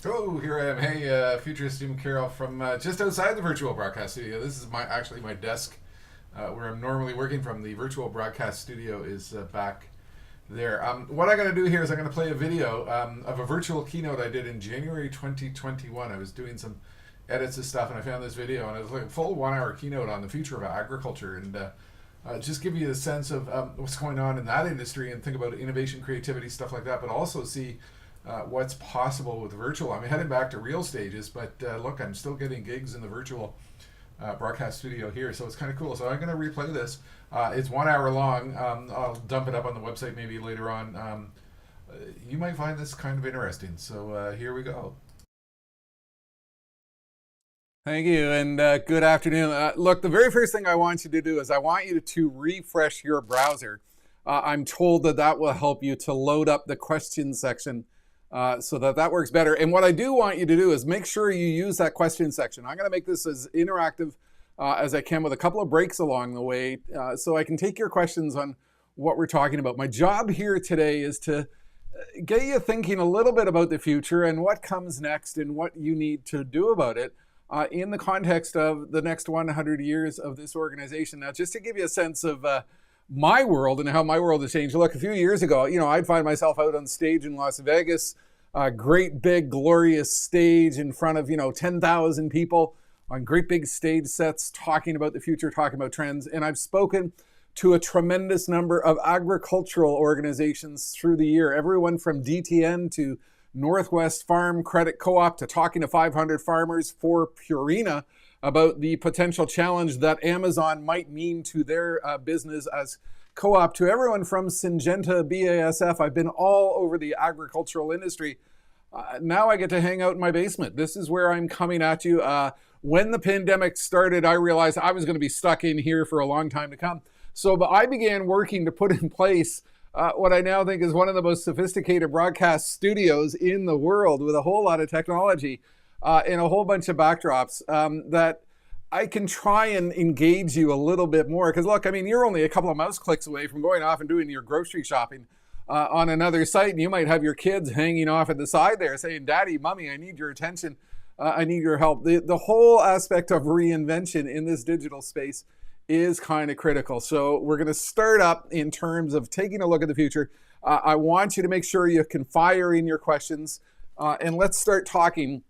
Oh, here I am. Hey, futurist Jim Carroll from just outside the virtual broadcast studio. This is my desk where I'm normally working from. The virtual broadcast studio is back there. What I'm going to do here is I'm going to play a video of a virtual keynote I did in January 2021. I was doing some edits and stuff, and I found this video, and it was like a full 1 hour keynote on the future of agriculture, and just give you a sense of what's going on in that industry, and think about innovation, creativity, stuff like that, but also see what's possible with virtual. I'm heading back to real stages, but look, I'm still getting gigs in the virtual broadcast studio here, so it's kind of cool. So I'm going to replay this. It's 1 hour long. I'll dump it up on the website maybe later on. You might find this kind of interesting. So here we go. Thank you, and good afternoon. Look, the very first thing I want you to do is I want you to refresh your browser. I'm told that that will help you to load up the question section so that works better. And what I do want you to do is make sure you use that question section. I'm going to make this as interactive as I can with a couple of breaks along the way so I can take your questions on what we're talking about. My job here today is to get you thinking a little bit about the future and what comes next and what you need to do about it in the context of the next 100 years of this organization. Now, just to give you a sense of my world and how my world has changed. Look, a few years ago, I'd find myself out on stage in Las Vegas, a great big glorious stage in front of 10,000 people on great big stage sets, talking about the future, talking about trends. And I've spoken to a tremendous number of agricultural organizations through the year, everyone from DTN to Northwest Farm Credit Co-op to talking to 500 farmers for Purina about the potential challenge that Amazon might mean to their business as co-op, to everyone from Syngenta, BASF. I've been all over the agricultural industry. Now I get to hang out in my basement. This is where I'm coming at you. When the pandemic started, I realized I was going to be stuck in here for a long time to come. So I began working to put in place what I now think is one of the most sophisticated broadcast studios in the world, with a whole lot of technology and a whole bunch of backdrops that I can try and engage you a little bit more. Because look, you're only a couple of mouse clicks away from going off and doing your grocery shopping on another site, and you might have your kids hanging off at the side there saying, "Daddy, Mommy, I need your attention. I need your help." The whole aspect of reinvention in this digital space is kind of critical. So we're going to start up in terms of taking a look at the future. I want you to make sure you can fire in your questions, and let's start talking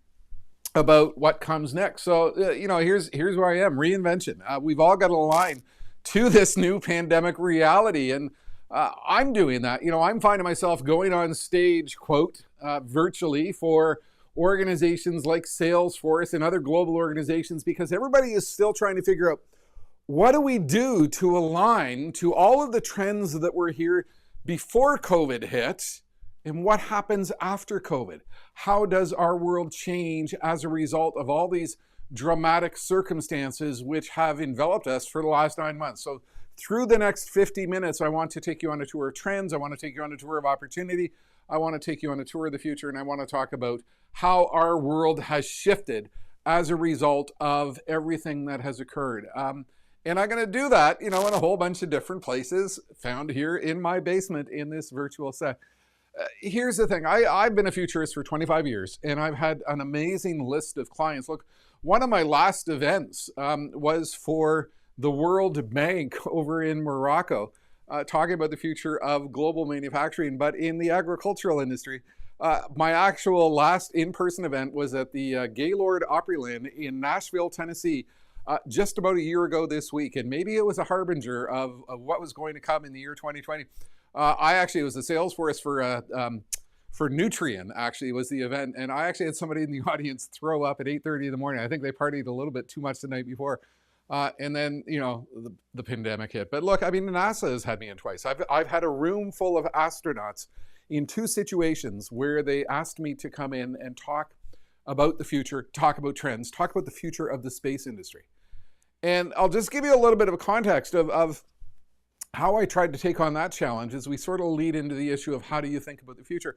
about what comes next. So, here's where I am, reinvention. We've all got to align to this new pandemic reality, and I'm doing that. I'm finding myself going on stage, quote, virtually for organizations like Salesforce and other global organizations, because everybody is still trying to figure out, what do we do to align to all of the trends that were here before COVID hit, and what happens after COVID? How does our world change as a result of all these dramatic circumstances which have enveloped us for the last 9 months? So through the next 50 minutes, I want to take you on a tour of trends. I want to take you on a tour of opportunity. I want to take you on a tour of the future, and I want to talk about how our world has shifted as a result of everything that has occurred. And I'm going to do that, in a whole bunch of different places found here in my basement in this virtual set. Here's the thing. I've been a futurist for 25 years, and I've had an amazing list of clients. Look, one of my last events was for the World Bank over in Morocco, talking about the future of global manufacturing, but in the agricultural industry. My actual last in-person event was at the Gaylord Opryland in Nashville, Tennessee, just about a year ago this week. And maybe it was a harbinger of what was going to come in the year 2020. I actually was a Salesforce for Nutrien, actually, was the event. And I actually had somebody in the audience throw up at 8:30 in the morning. I think they partied a little bit too much the night before. And then, the pandemic hit. But look, NASA has had me in twice. I've had a room full of astronauts in two situations where they asked me to come in and talk about the future, talk about trends, talk about the future of the space industry. And I'll just give you a little bit of a context of how I tried to take on that challenge as we sort of lead into the issue of how do you think about the future.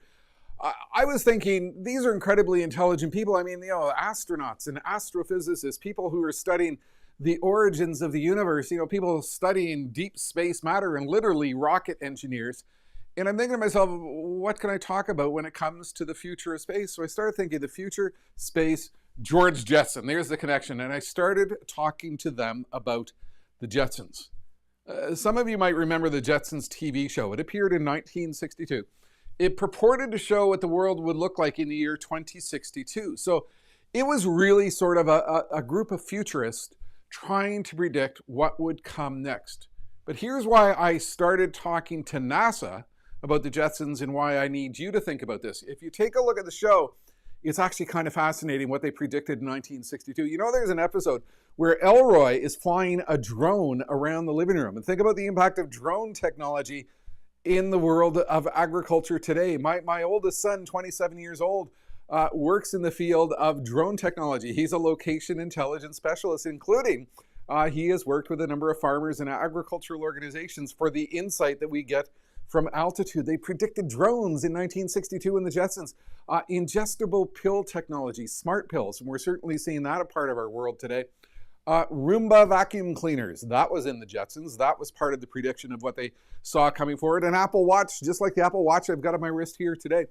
I was thinking, these are incredibly intelligent people. Astronauts and astrophysicists, people who are studying the origins of the universe, people studying deep space matter, and literally rocket engineers. And I'm thinking to myself, what can I talk about when it comes to the future of space? So I started thinking the future, space, George Jetson. There's the connection. And I started talking to them about the Jetsons. Some of you might remember the Jetsons TV show. It appeared in 1962. It purported to show what the world would look like in the year 2062. So it was really sort of a group of futurists trying to predict what would come next. But here's why I started talking to NASA about the Jetsons and why I need you to think about this. If you take a look at the show, it's actually kind of fascinating what they predicted in 1962. You know, there's an episode where Elroy is flying a drone around the living room. And think about the impact of drone technology in the world of agriculture today. My oldest son, 27 years old, works in the field of drone technology. He's a location intelligence specialist, including he has worked with a number of farmers and agricultural organizations for the insight that we get from altitude. They predicted drones in 1962 in the Jetsons. Ingestible pill technology, smart pills, and we're certainly seeing that a part of our world today. Roomba vacuum cleaners, that was in the Jetsons. That was part of the prediction of what they saw coming forward. An Apple Watch, just like the Apple Watch I've got on my wrist here today.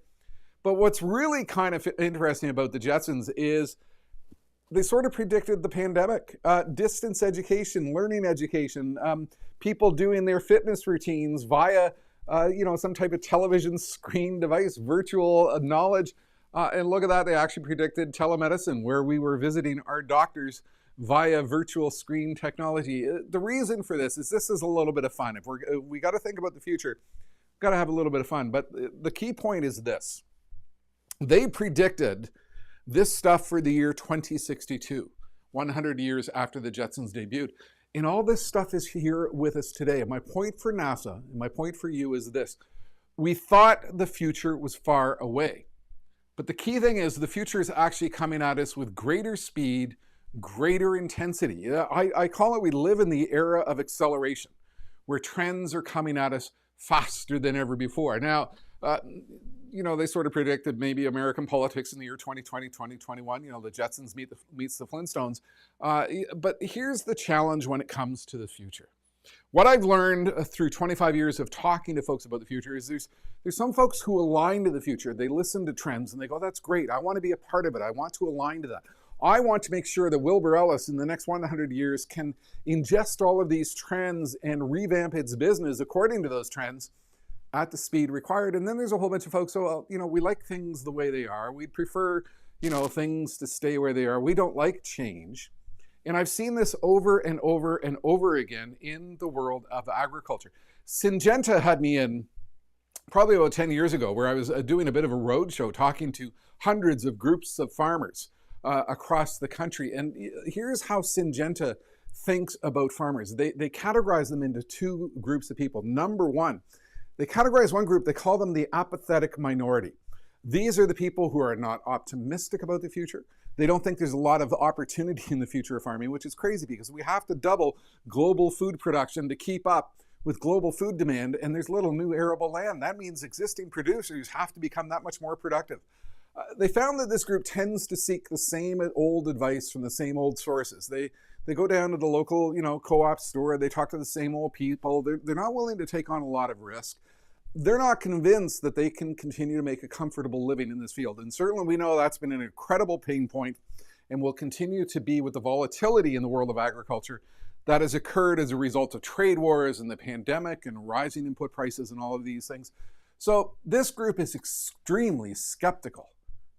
But what's really kind of interesting about the Jetsons is they sort of predicted the pandemic, distance education, learning education, people doing their fitness routines via some type of television screen device, virtual knowledge. And look at that, they actually predicted telemedicine, where we were visiting our doctors via virtual screen technology. The reason for this is a little bit of fun. If we got to think about the future, we've got to have a little bit of fun. But the key point is this. They predicted this stuff for the year 2062, 100 years after the Jetsons debuted. And all this stuff is here with us today. And my point for NASA, and my point for you is this. We thought the future was far away. But the key thing is the future is actually coming at us with greater speed, greater intensity. I call it we live in the era of acceleration, where trends are coming at us faster than ever before. Now, they sort of predicted maybe American politics in the year 2020, 2021. The Jetsons meets the Flintstones. But here's the challenge when it comes to the future. What I've learned through 25 years of talking to folks about the future is there's some folks who align to the future. They listen to trends and they go, that's great. I want to be a part of it. I want to align to that. I want to make sure that Wilbur Ellis in the next 100 years can ingest all of these trends and revamp its business according to those trends at the speed required. And then there's a whole bunch of folks, we like things the way they are. We'd prefer, things to stay where they are. We don't like change. And I've seen this over and over and over again in the world of agriculture. Syngenta had me in probably about 10 years ago, where I was doing a bit of a roadshow talking to hundreds of groups of farmers across the country. And here's how Syngenta thinks about farmers. They categorize them into two groups of people. Number one, they categorize one group, they call them the apathetic minority. These are the people who are not optimistic about the future. They don't think there's a lot of opportunity in the future of farming, which is crazy because we have to double global food production to keep up with global food demand, and there's little new arable land. That means existing producers have to become that much more productive. They found that this group tends to seek the same old advice from the same old sources. They go down to the local, co-op store. They talk to the same old people. They're not willing to take on a lot of risk. They're not convinced that they can continue to make a comfortable living in this field. And certainly we know that's been an incredible pain point and will continue to be with the volatility in the world of agriculture that has occurred as a result of trade wars and the pandemic and rising input prices and all of these things. So this group is extremely skeptical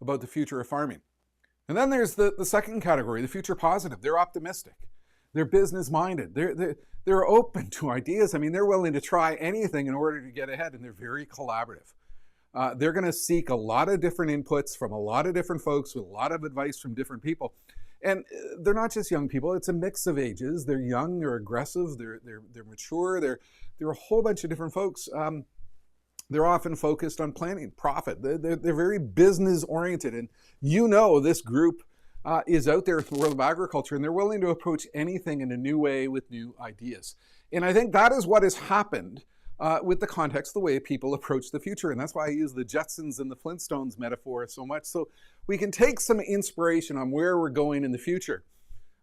about the future of farming. And then there's the second category, the future positive. They're optimistic. They're business-minded. They're open to ideas. I mean, they're willing to try anything in order to get ahead, and they're very collaborative. They're going to seek a lot of different inputs from a lot of different folks with a lot of advice from different people. And they're not just young people. It's a mix of ages. They're young, they're aggressive, they're mature. They're a whole bunch of different folks. They're often focused on planning, profit. They're very business-oriented. And this group is out there in the world of agriculture, and they're willing to approach anything in a new way with new ideas. And I think that is what has happened with the context, the way people approach the future. And that's why I use the Jetsons and the Flintstones metaphor so much. So we can take some inspiration on where we're going in the future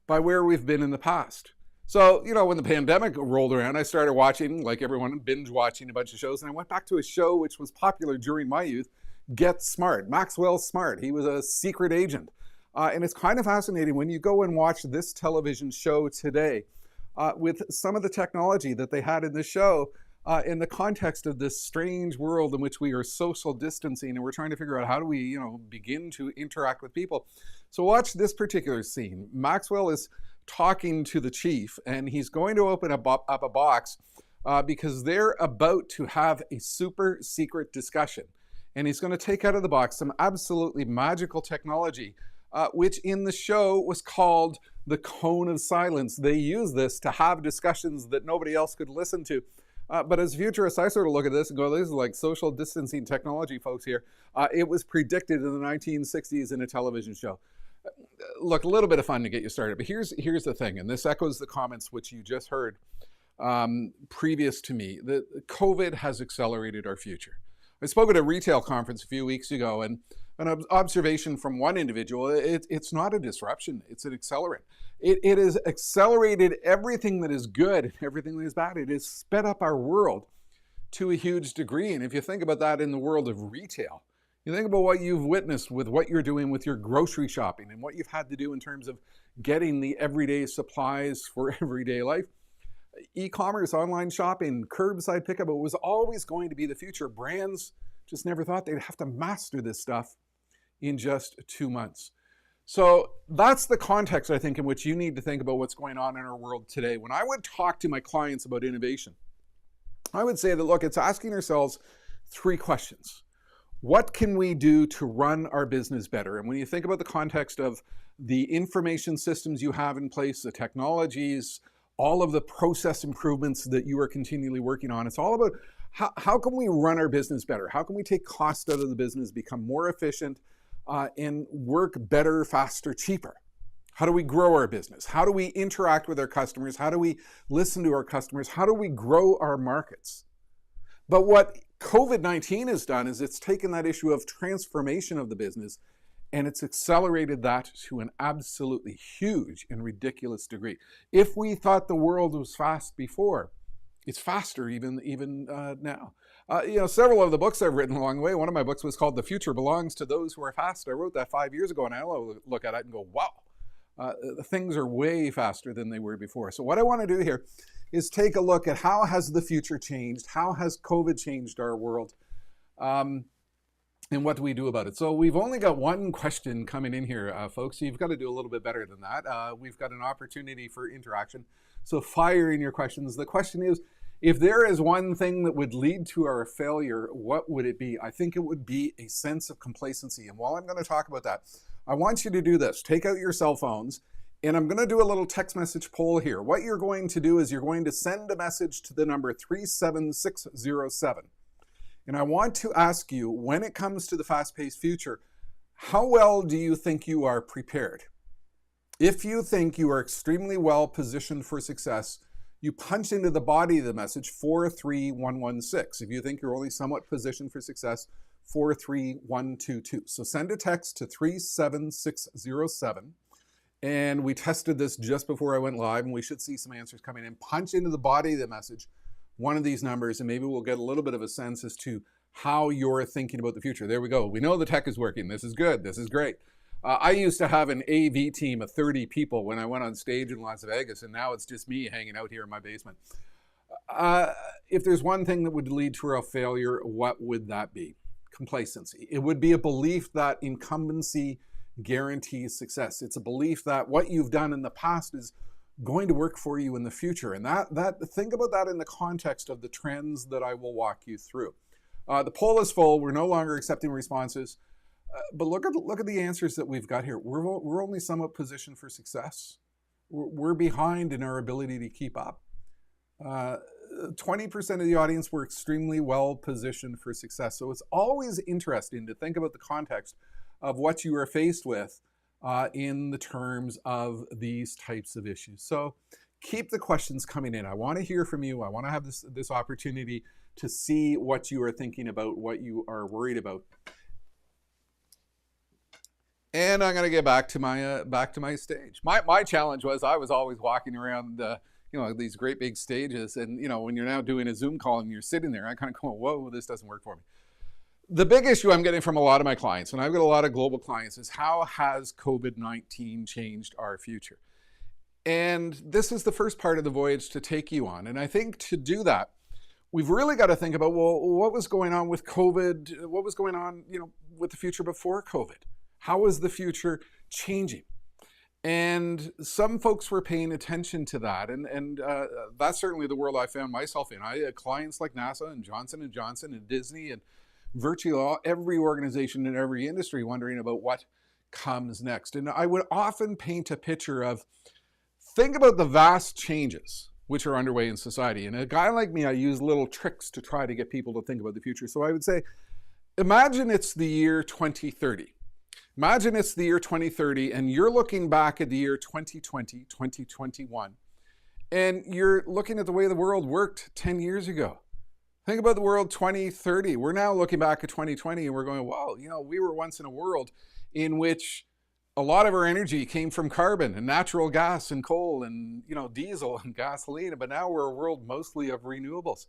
by where we've been in the past. So, when the pandemic rolled around, I started watching, like everyone, binge watching a bunch of shows. And I went back to a show which was popular during my youth, Get Smart. Maxwell Smart. He was a secret agent. And it's kind of fascinating when you go and watch this television show today with some of the technology that they had in the show in the context of this strange world in which we are social distancing and we're trying to figure out how do we, begin to interact with people. So watch this particular scene. Maxwell is talking to the chief and he's going to open up a box because they're about to have a super secret discussion. And he's going to take out of the box some absolutely magical technology, which in the show was called the cone of silence. They use this to have discussions that nobody else could listen to. But as futurists, I sort of look at this and go, this is like social distancing technology, folks, here. It was predicted in the 1960s in a television show. Look, a little bit of fun to get you started. But here's the thing, and this echoes the comments which you just heard previous to me, that COVID has accelerated our future. I spoke at a retail conference a few weeks ago, and an observation from one individual, it's not a disruption, it's an accelerant. It has accelerated everything that is good and everything that is bad. It has sped up our world to a huge degree. And if you think about that in the world of retail, you think about what you've witnessed with what you're doing with your grocery shopping and what you've had to do in terms of getting the everyday supplies for everyday life. E-commerce, online shopping, curbside pickup, it was always going to be the future. Brands just never thought they'd have to master this stuff in just 2 months. So that's the context, I think, in which you need to think about what's going on in our world today. When I would talk to my clients about innovation, I would say that, look, it's asking ourselves 3 questions. What can we do to run our business better? And when you think about the context of the information systems you have in place, the technologies, all of the process improvements that you are continually working on, it's all about how can we run our business better? How can we take cost out of the business, become more efficient, and work better, faster, cheaper? How do we grow our business? How do we interact with our customers? How do we listen to our customers? How do we grow our markets? But what COVID-19 has done is it's taken that issue of transformation of the business and it's accelerated that to an absolutely huge and ridiculous degree. If we thought the world was fast before, it's faster even now. Several of the books I've written along the way, one of my books was called The Future Belongs to Those Who Are Fast. I wrote that 5 years ago, and I look at it and go, wow, things are way faster than they were before. So what I want to do here is take a look at how has the future changed? How has COVID changed our world? And what do we do about it? So we've only got one question coming in here, folks. So you've got to do a little bit better than that. We've got an opportunity for interaction. So fire in your questions. The question is, if there is one thing that would lead to our failure, what would it be? I think it would be a sense of complacency. And while I'm going to talk about that, I want you to do this. Take out your cell phones, and I'm going to do a little text message poll here. What you're going to do is you're going to send a message to the number 37607. And I want to ask you, when it comes to the fast-paced future, how well do you think you are prepared? If you think you are extremely well positioned for success, you punch into the body of the message 43116. If you think you're only somewhat positioned for success, 43122. So send a text to 37607. And we tested this just before I went live, and we should see some answers coming in. Punch into the body of the message one of these numbers, and maybe we'll get a little bit of a sense as to how you're thinking about the future. There we go. We know the tech is working. This is good. This is great. I used to have an AV team of 30 people when I went on stage in Las Vegas, and now it's just me hanging out here in my basement. If there's one thing that would lead to a failure, what would that be? Complacency. It would be a belief that incumbency guarantees success. It's a belief that what you've done in the past is going to work for you in the future. And think about that in the context of the trends that I will walk you through. The poll is full. We're no longer accepting responses. But look at the answers that we've got here. We're only somewhat positioned for success. We're behind in our ability to keep up. 20% of the audience were extremely well positioned for success. So it's always interesting to think about the context of what you are faced with in the terms of these types of issues. So keep the questions coming in. I want to hear from you. I want to have this opportunity to see what you are thinking about, what you are worried about. And I'm going to get back to my stage. My challenge was I was always walking around these great big stages. And, when you're now doing a Zoom call and you're sitting there, I kind of go, whoa, this doesn't work for me. The big issue I'm getting from a lot of my clients, and I've got a lot of global clients, is how has COVID-19 changed our future? And this is the first part of the voyage to take you on. And I think to do that, we've really got to think about, well, what was going on with COVID? What was going on, with the future before COVID? How was the future changing? And some folks were paying attention to that. And that's certainly the world I found myself in. I had clients like NASA and Johnson & Johnson and Disney and virtually every organization in every industry wondering about what comes next. And I would often paint a picture of, think about the vast changes which are underway in society. And a guy like me, I use little tricks to try to get people to think about the future. So I would say, imagine it's the year 2030. Imagine it's the year 2030 and you're looking back at the year 2020, 2021, and you're looking at the way the world worked 10 years ago. Think about the world 2030. We're now looking back at 2020 and we're going, well, we were once in a world in which a lot of our energy came from carbon and natural gas and coal and, diesel and gasoline, but now we're a world mostly of renewables.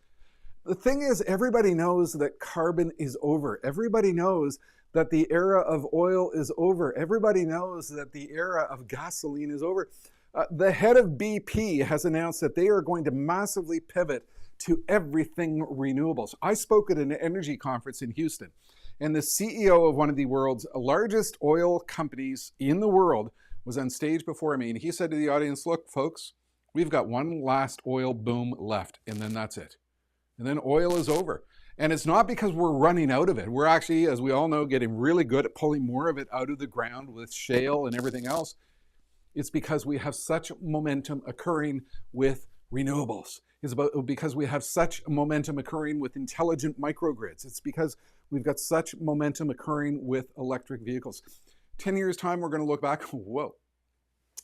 The thing is, everybody knows that carbon is over. Everybody knows that the era of oil is over. Everybody knows that the era of gasoline is over. The head of BP has announced that they are going to massively pivot to everything renewables. I spoke at an energy conference in Houston, and the CEO of one of the world's largest oil companies in the world was on stage before me, and he said to the audience, look, folks, we've got one last oil boom left, and then that's it. And then oil is over. And it's not because we're running out of it. We're actually, as we all know, getting really good at pulling more of it out of the ground with shale and everything else. It's because we have such momentum occurring with renewables. It's because we have such momentum occurring with intelligent microgrids. It's because we've got such momentum occurring with electric vehicles. 10 years time, we're going to look back, whoa.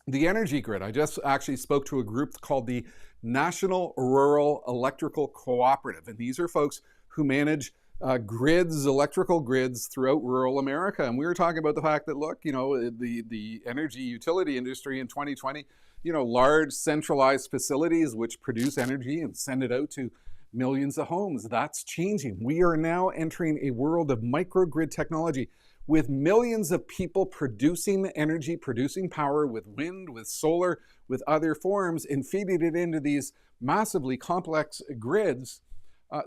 The energy grid, I just actually spoke to a group called the National Rural Electrical Cooperative. And these are folks who manage electrical grids throughout rural America. And we were talking about the fact that, look, the energy utility industry in 2020, large centralized facilities which produce energy and send it out to millions of homes. That's changing. We are now entering a world of microgrid technology with millions of people producing energy, producing power with wind, with solar, with other forms, and feeding it into these massively complex grids,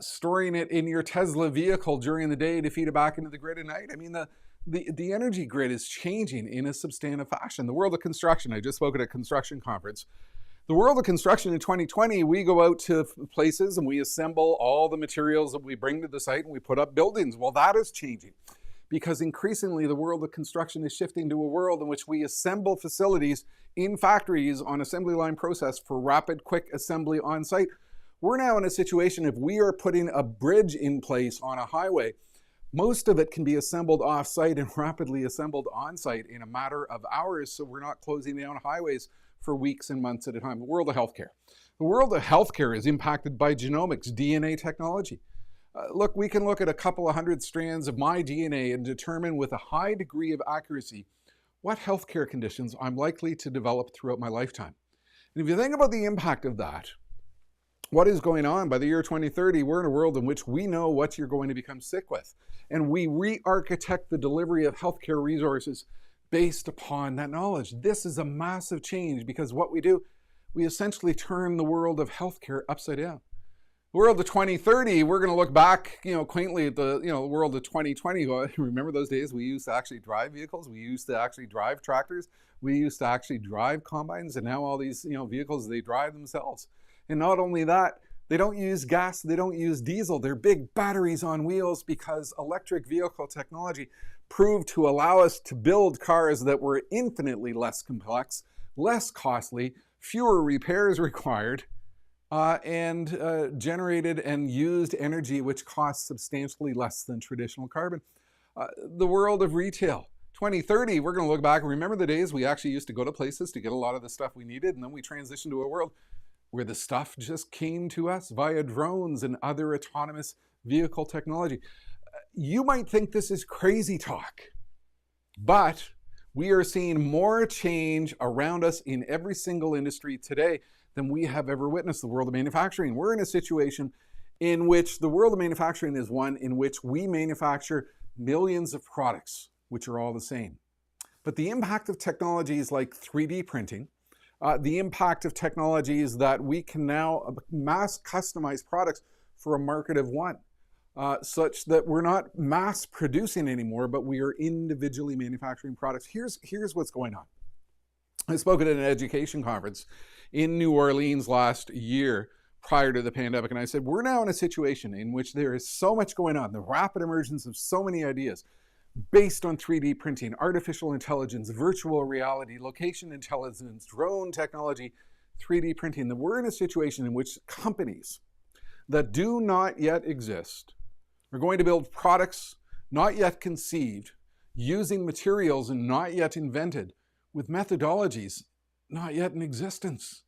storing it in your Tesla vehicle during the day to feed it back into the grid at night. I mean, the energy grid is changing in a substantive fashion. The world of construction, I just spoke at a construction conference. The world of construction in 2020, we go out to places and we assemble all the materials that we bring to the site and we put up buildings. Well, that is changing because increasingly the world of construction is shifting to a world in which we assemble facilities in factories on assembly line process for rapid, quick assembly on site. We're now in a situation, if we are putting a bridge in place on a highway, most of it can be assembled off-site and rapidly assembled on-site in a matter of hours, so we're not closing down highways for weeks and months at a time. The world of healthcare. The world of healthcare is impacted by genomics, DNA technology. Look, we can look at a couple of hundred strands of my DNA and determine with a high degree of accuracy what healthcare conditions I'm likely to develop throughout my lifetime. And if you think about the impact of that, what is going on by the year 2030, we're in a world in which we know what you're going to become sick with. And we re-architect the delivery of healthcare resources based upon that knowledge. This is a massive change because what we do, we essentially turn the world of healthcare upside down. The world of 2030, we're going to look back, quaintly at the, world of 2020. Remember those days we used to actually drive vehicles? We used to actually drive tractors. We used to actually drive combines. And now all these, vehicles, they drive themselves. And not only that, they don't use gas, they don't use diesel. They're big batteries on wheels because electric vehicle technology proved to allow us to build cars that were infinitely less complex, less costly, fewer repairs required, and generated and used energy which costs substantially less than traditional carbon. The world of retail. 2030, we're going to look back and remember the days we actually used to go to places to get a lot of the stuff we needed, and then we transitioned to a world where the stuff just came to us via drones and other autonomous vehicle technology. You might think this is crazy talk, but we are seeing more change around us in every single industry today than we have ever witnessed, the world of manufacturing. We're in a situation in which the world of manufacturing is one in which we manufacture millions of products, which are all the same. But the impact of technologies like 3D printing, the impact of technologies that we can now mass customize products for a market of one, such that we're not mass producing anymore, but we are individually manufacturing products. Here's what's going on. I spoke at an education conference in New Orleans last year prior to the pandemic, and I said, we're now in a situation in which there is so much going on, the rapid emergence of so many ideas based on 3D printing, artificial intelligence, virtual reality, location intelligence, drone technology, 3D printing, that we're in a situation in which companies that do not yet exist are going to build products not yet conceived, using materials not yet invented, with methodologies not yet in existence.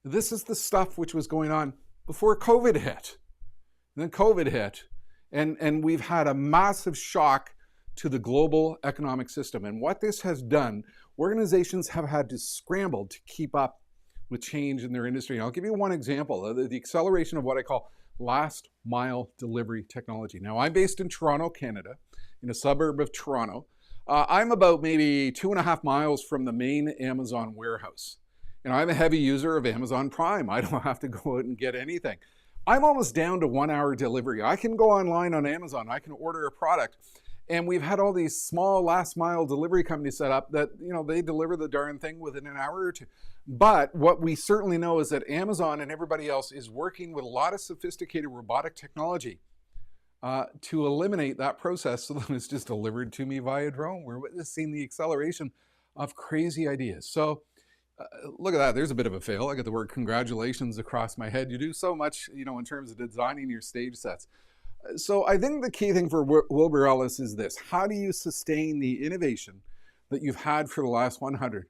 This is the stuff which was going on before COVID hit. And then COVID hit, and we've had a massive shock to the global economic system. And what this has done, organizations have had to scramble to keep up with change in their industry. And I'll give you one example, the acceleration of what I call last mile delivery technology. Now, I'm based in Toronto, Canada, in a suburb of Toronto. I'm about maybe 2.5 miles from the main Amazon warehouse. And I'm a heavy user of Amazon Prime. I don't have to go out and get anything. I'm almost down to 1 hour delivery. I can go online on Amazon. I can order a product. And we've had all these small last mile delivery companies set up that, they deliver the darn thing within an hour or two. But what we certainly know is that Amazon and everybody else is working with a lot of sophisticated robotic technology to eliminate that process so that it's just delivered to me via drone. We're witnessing the acceleration of crazy ideas. So look at that. There's a bit of a fail. I got the word congratulations across my head. You do so much, in terms of designing your stage sets. So I think the key thing for Wilbur Ellis is this: how do you sustain the innovation that you've had for the last 100,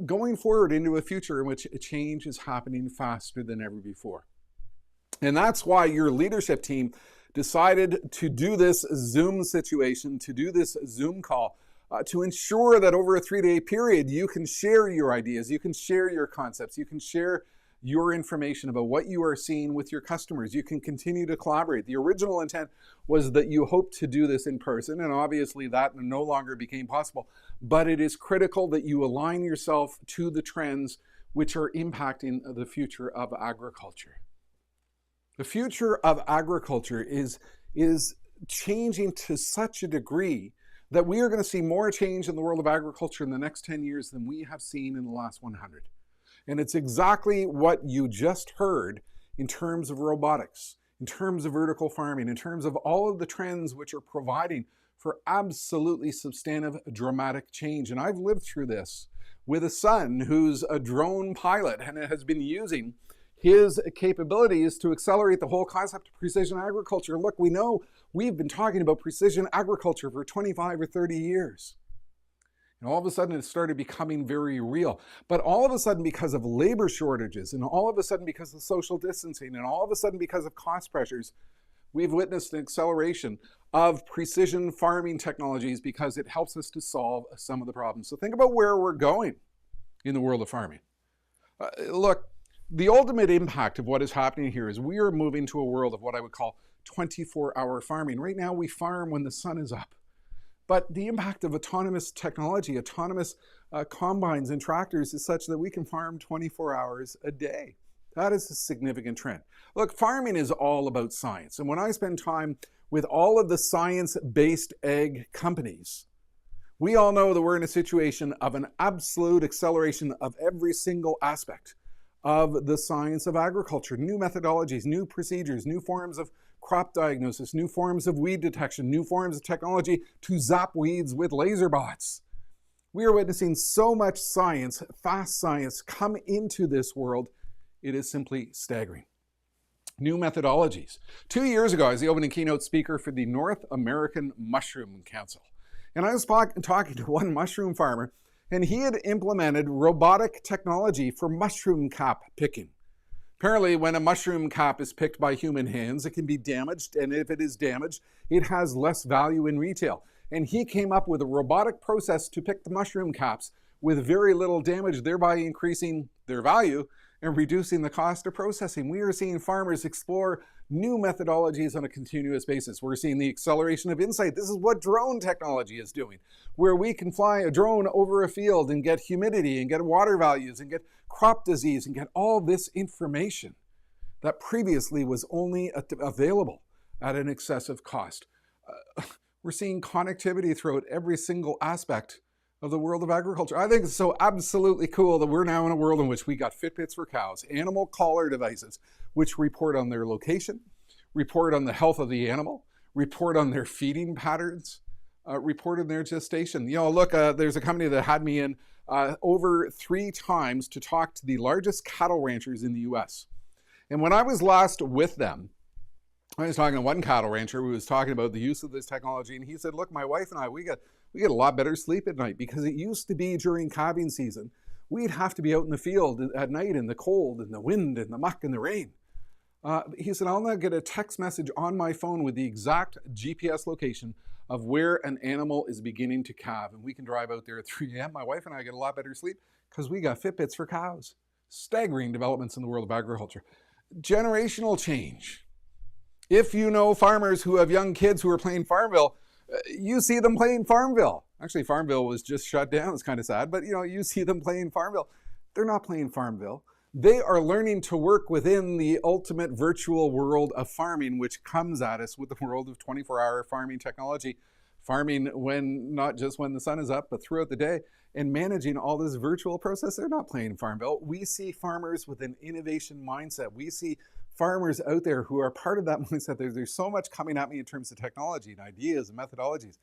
going forward into a future in which change is happening faster than ever before? And that's why your leadership team decided to do this Zoom situation, to do this Zoom call, to ensure that over a 3-day period, you can share your ideas, you can share your concepts, you can share your information about what you are seeing with your customers. You can continue to collaborate. The original intent was that you hoped to do this in person, and obviously that no longer became possible. But it is critical that you align yourself to the trends which are impacting the future of agriculture. The future of agriculture is changing to such a degree that we are going to see more change in the world of agriculture in the next 10 years than we have seen in the last 100. And it's exactly what you just heard in terms of robotics, in terms of vertical farming, in terms of all of the trends which are providing for absolutely substantive, dramatic change. And I've lived through this with a son who's a drone pilot and has been using his capabilities to accelerate the whole concept of precision agriculture. Look, we know we've been talking about precision agriculture for 25 or 30 years. And all of a sudden it started becoming very real. But all of a sudden, because of labor shortages, and all of a sudden because of social distancing, and all of a sudden because of cost pressures, we've witnessed an acceleration of precision farming technologies because it helps us to solve some of the problems. So think about where we're going in the world of farming. Look, the ultimate impact of what is happening here is we are moving to a world of what I would call 24-hour farming. Right now we farm when the sun is up. But the impact of autonomous technology, autonomous combines and tractors is such that we can farm 24 hours a day. That is a significant trend. Look, farming is all about science. And when I spend time with all of the science-based ag companies, we all know that we're in a situation of an absolute acceleration of every single aspect of the science of agriculture. New methodologies, new procedures, new forms of crop diagnosis, new forms of weed detection, new forms of technology to zap weeds with laser bots. We are witnessing so much science, fast science, come into this world. It is simply staggering. New methodologies. 2 years ago, I was the opening keynote speaker for the North American Mushroom Council. And I was talking to one mushroom farmer, and he had implemented robotic technology for mushroom cap picking. Apparently, when a mushroom cap is picked by human hands, it can be damaged, and if it is damaged, it has less value in retail. And he came up with a robotic process to pick the mushroom caps with very little damage, thereby increasing their value and reducing the cost of processing. We are seeing farmers explore new methodologies on a continuous basis. We're seeing the acceleration of insight. This is what drone technology is doing, where we can fly a drone over a field and get humidity and get water values and get crop disease and get all this information that previously was only available at an excessive cost. We're seeing connectivity throughout every single aspect of the world of agriculture. I think it's so absolutely cool that we're now in a world in which we got Fitbits for cows, animal collar devices, which report on their location, report on the health of the animal, report on their feeding patterns, report on their gestation. You know, look, there's a company that had me in over 3 times to talk to the largest cattle ranchers in the US. And when I was last with them, I was talking to one cattle rancher who was talking about the use of this technology, and he said, look, my wife and I, we get a lot better sleep at night, because it used to be during calving season, we'd have to be out in the field at night in the cold and the wind and the muck and the rain. He said, I'll now get a text message on my phone with the exact GPS location of where an animal is beginning to calve, and we can drive out there at 3 a.m. My wife and I get a lot better sleep because we got Fitbits for cows. Staggering developments in the world of agriculture. Generational change. If you know farmers who have young kids who are playing Farmville, you see them playing Farmville. Actually, Farmville was just shut down. It's kind of sad, but you see them playing Farmville. They're not playing Farmville. They are learning to work within the ultimate virtual world of farming, which comes at us with the world of 24-hour farming technology. Farming not just when the sun is up, but throughout the day, and managing all this virtual process. They're not playing Farmville. We see farmers with an innovation mindset. We see farmers out there who are part of that mindset. There's so much coming at me in terms of technology and ideas and methodologies.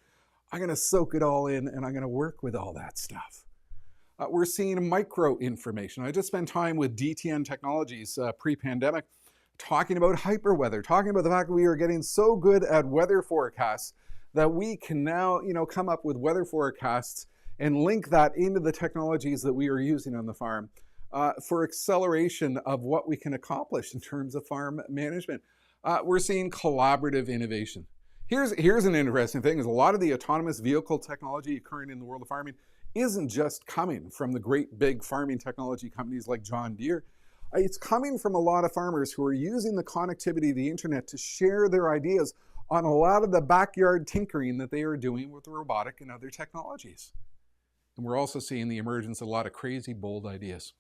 I'm going to soak it all in, and I'm going to work with all that stuff. We're seeing micro information. I just spent time with DTN Technologies pre-pandemic talking about hyperweather, talking about the fact that we are getting so good at weather forecasts that we can now, come up with weather forecasts and link that into the technologies that we are using on the farm for acceleration of what we can accomplish in terms of farm management. We're seeing collaborative innovation. Here's an interesting thing, is a lot of the autonomous vehicle technology occurring in the world of farming isn't just coming from the great big farming technology companies like John Deere. It's coming from a lot of farmers who are using the connectivity of the internet to share their ideas on a lot of the backyard tinkering that they are doing with robotic and other technologies. And we're also seeing the emergence of a lot of crazy, bold ideas.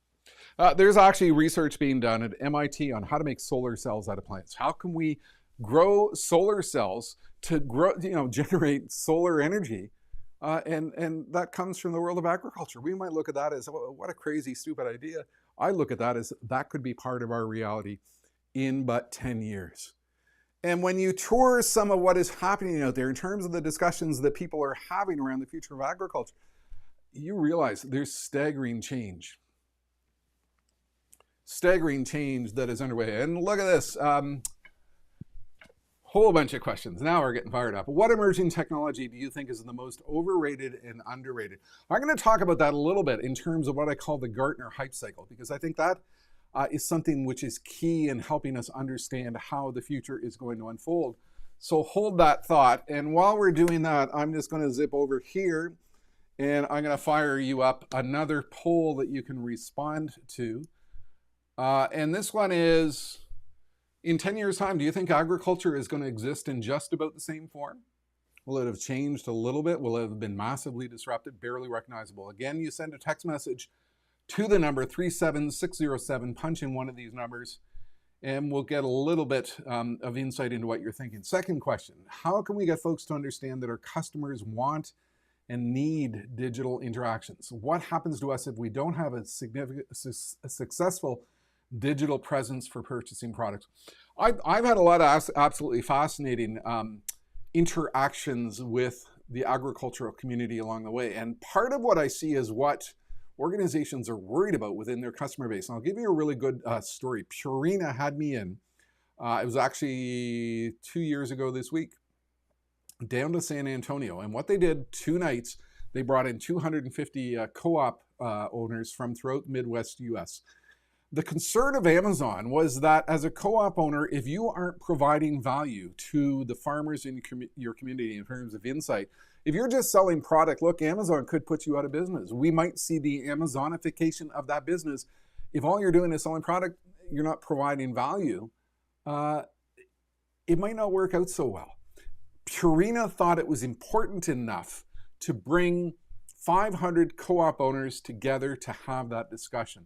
There's actually research being done at MIT on how to make solar cells out of plants. How can we grow solar cells to generate solar energy? And that comes from the world of agriculture. We might look at that as, oh, what a crazy, stupid idea. I look at that as that could be part of our reality in but 10 years. And when you tour some of what is happening out there in terms of the discussions that people are having around the future of agriculture, you realize there's staggering change. Staggering change that is underway. And look at this. Whole bunch of questions. Now we're getting fired up. What emerging technology do you think is the most overrated and underrated? I'm going to talk about that a little bit in terms of what I call the Gartner hype cycle, because I think that is something which is key in helping us understand how the future is going to unfold. So hold that thought. And while we're doing that, I'm just going to zip over here and I'm going to fire you up another poll that you can respond to. And this one is, in 10 years' time, do you think agriculture is going to exist in just about the same form? Will it have changed a little bit? Will it have been massively disrupted, barely recognizable? Again, you send a text message to the number 37607, punch in one of these numbers, and we'll get a little bit of insight into what you're thinking. Second question, how can we get folks to understand that our customers want and need digital interactions? What happens to us if we don't have a successful digital presence for purchasing products? I've had a lot of absolutely fascinating interactions with the agricultural community along the way. And part of what I see is what organizations are worried about within their customer base. And I'll give you a really good story. Purina had me in, it was actually 2 years ago this week, down to San Antonio. And what they did 2 nights, they brought in 250 co-op owners from throughout the Midwest US. The concern of Amazon was that as a co-op owner, if you aren't providing value to the farmers in your community in terms of insight, if you're just selling product, look, Amazon could put you out of business. We might see the Amazonification of that business if all you're doing is selling product, you're not providing value, it might not work out so well. Purina thought it was important enough to bring 500 co-op owners together to have that discussion.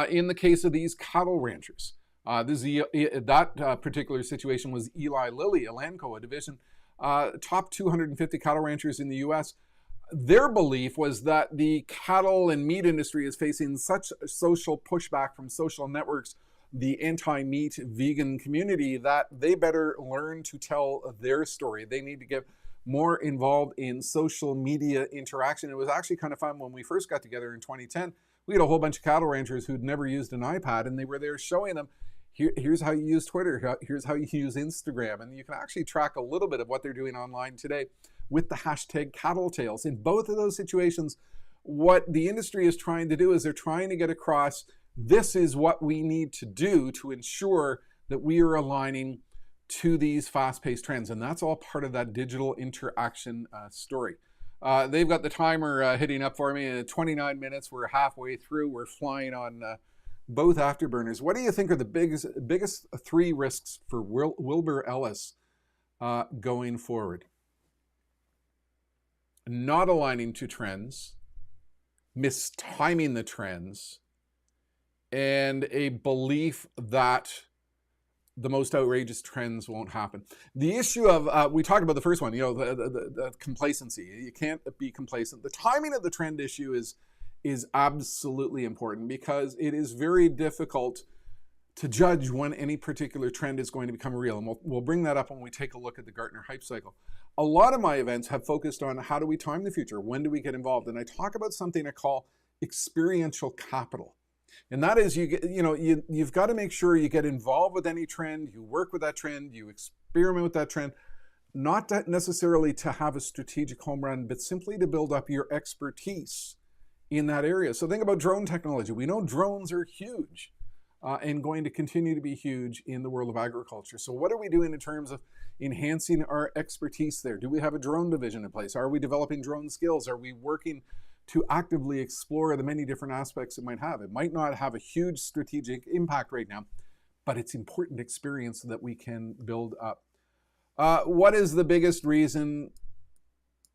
In the case of these cattle ranchers, that particular situation was Eli Lilly, Elanco, a division, top 250 cattle ranchers in the US. Their belief was that the cattle and meat industry is facing such social pushback from social networks, the anti-meat vegan community, that they better learn to tell their story. They need to get more involved in social media interaction. It was actually kind of fun when we first got together in 2010. We had a whole bunch of cattle ranchers who'd never used an iPad, and they were there showing them, here's how you use Twitter, here's how you use Instagram, and you can actually track a little bit of what they're doing online today with the hashtag cattle tales. In both of those situations, what the industry is trying to do is they're trying to get across, this is what we need to do to ensure that we are aligning to these fast-paced trends, and that's all part of that digital interaction story. They've got the timer hitting up for me. 29 minutes, we're halfway through. We're flying on both afterburners. What do you think are the biggest three risks for Wilbur Ellis going forward? Not aligning to trends, mistiming the trends, and a belief that the most outrageous trends won't happen. The issue of, we talked about the first one, the complacency. You can't be complacent. The timing of the trend issue is absolutely important, because it is very difficult to judge when any particular trend is going to become real. And we'll bring that up when we take a look at the Gartner hype cycle. A lot of my events have focused on how do we time the future? When do we get involved? And I talk about something I call experiential capital. And that is, you've got to make sure you get involved with any trend, you work with that trend, you experiment with that trend, not necessarily to have a strategic home run, but simply to build up your expertise in that area. So think about drone technology. We know drones are huge and going to continue to be huge in the world of agriculture. So what are we doing in terms of enhancing our expertise there? Do we have a drone division in place? Are we developing drone skills? Are we working to actively explore the many different aspects it might have? It might not have a huge strategic impact right now, but it's important experience that we can build up. What is the biggest reason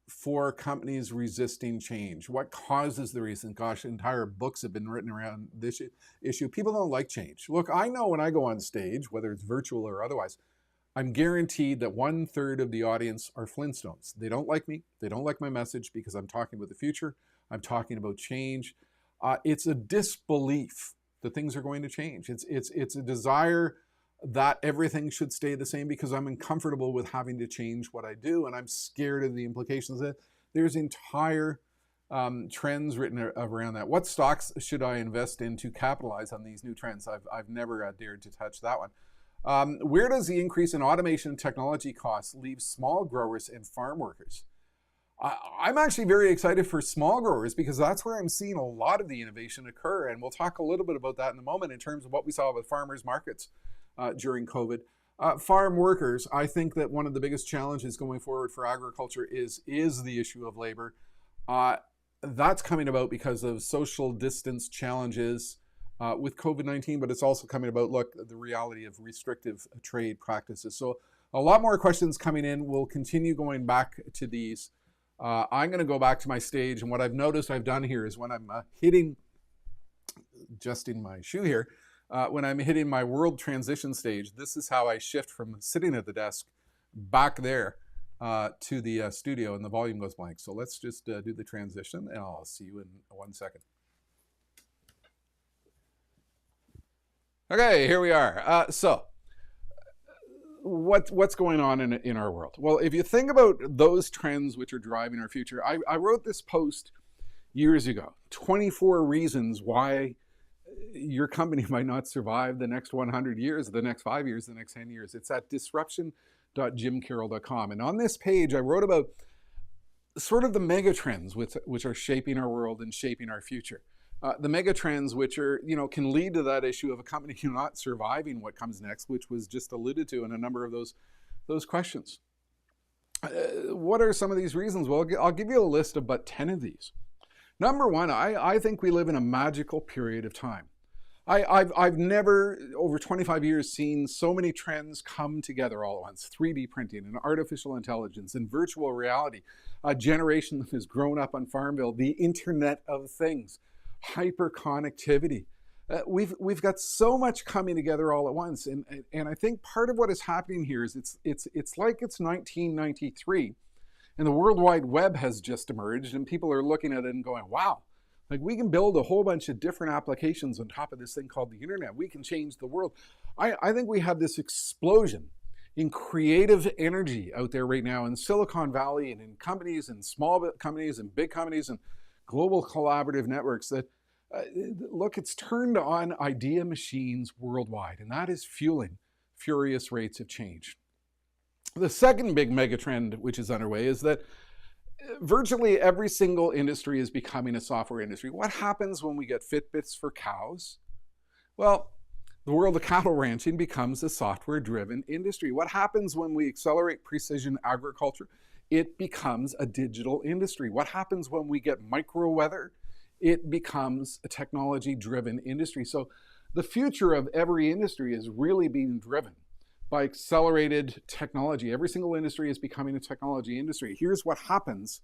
for companies resisting change? What causes the reason? Gosh, entire books have been written around this issue. People don't like change. Look, I know when I go on stage, whether it's virtual or otherwise, I'm guaranteed that 1/3 of the audience are Flintstones. They don't like me. They don't like my message because I'm talking about the future. I'm talking about change. It's a disbelief that things are going to change. It's a desire that everything should stay the same because I'm uncomfortable with having to change what I do, and I'm scared of the implications of it. There's entire trends written around that. What stocks should I invest in to capitalize on these new trends? I've never dared to touch that one. Where does the increase in automation and technology costs leave small growers and farm workers? I'm actually very excited for small growers because that's where I'm seeing a lot of the innovation occur. And we'll talk a little bit about that in a moment in terms of what we saw with farmers markets during COVID. Farm workers, I think that one of the biggest challenges going forward for agriculture is the issue of labor. That's coming about because of social distance challenges with COVID-19, but it's also coming about, look, the reality of restrictive trade practices. So a lot more questions coming in. We'll continue going back to these. I'm going to go back to my stage, and what I've noticed I've done here is when I'm hitting, adjusting my shoe here, when I'm hitting my world transition stage, this is how I shift from sitting at the desk back there to the studio, and the volume goes blank. So let's just do the transition, and I'll see you in 1 second. Okay, here we are. So what's going on in our world? Well, if you think about those trends which are driving our future, I wrote this post years ago, 24 reasons why your company might not survive the next 100 years, the next 5 years, the next 10 years. It's at disruption.jimcarroll.com. And on this page, I wrote about sort of the mega trends which are shaping our world and shaping our future. The mega trends which are, can lead to that issue of a company not surviving what comes next, which was just alluded to in a number of those questions. What are some of these reasons? Well, I'll give you a list of but 10 of these. Number one, I think we live in a magical period of time. I've never, over 25 years, seen so many trends come together all at once. 3D printing and artificial intelligence and virtual reality. A generation that has grown up on Farmville, the Internet of Things, hyperconnectivity. We've got so much coming together all at once, and I think part of what is happening here is it's like it's 1993, and the World Wide Web has just emerged, and people are looking at it and going, "Wow, like we can build a whole bunch of different applications on top of this thing called the internet. We can change the world." I think we have this explosion in creative energy out there right now in Silicon Valley and in companies and small companies and big companies and global collaborative networks that look, it's turned on idea machines worldwide, and that is fueling furious rates of change. The second big megatrend which is underway is that virtually every single industry is becoming a software industry. What happens when we get Fitbits for cows? Well, the world of cattle ranching becomes a software-driven industry. What happens when we accelerate precision agriculture? It becomes a digital industry. What happens when we get micro-weather? It becomes a technology-driven industry. So the future of every industry is really being driven by accelerated technology. Every single industry is becoming a technology industry. Here's what happens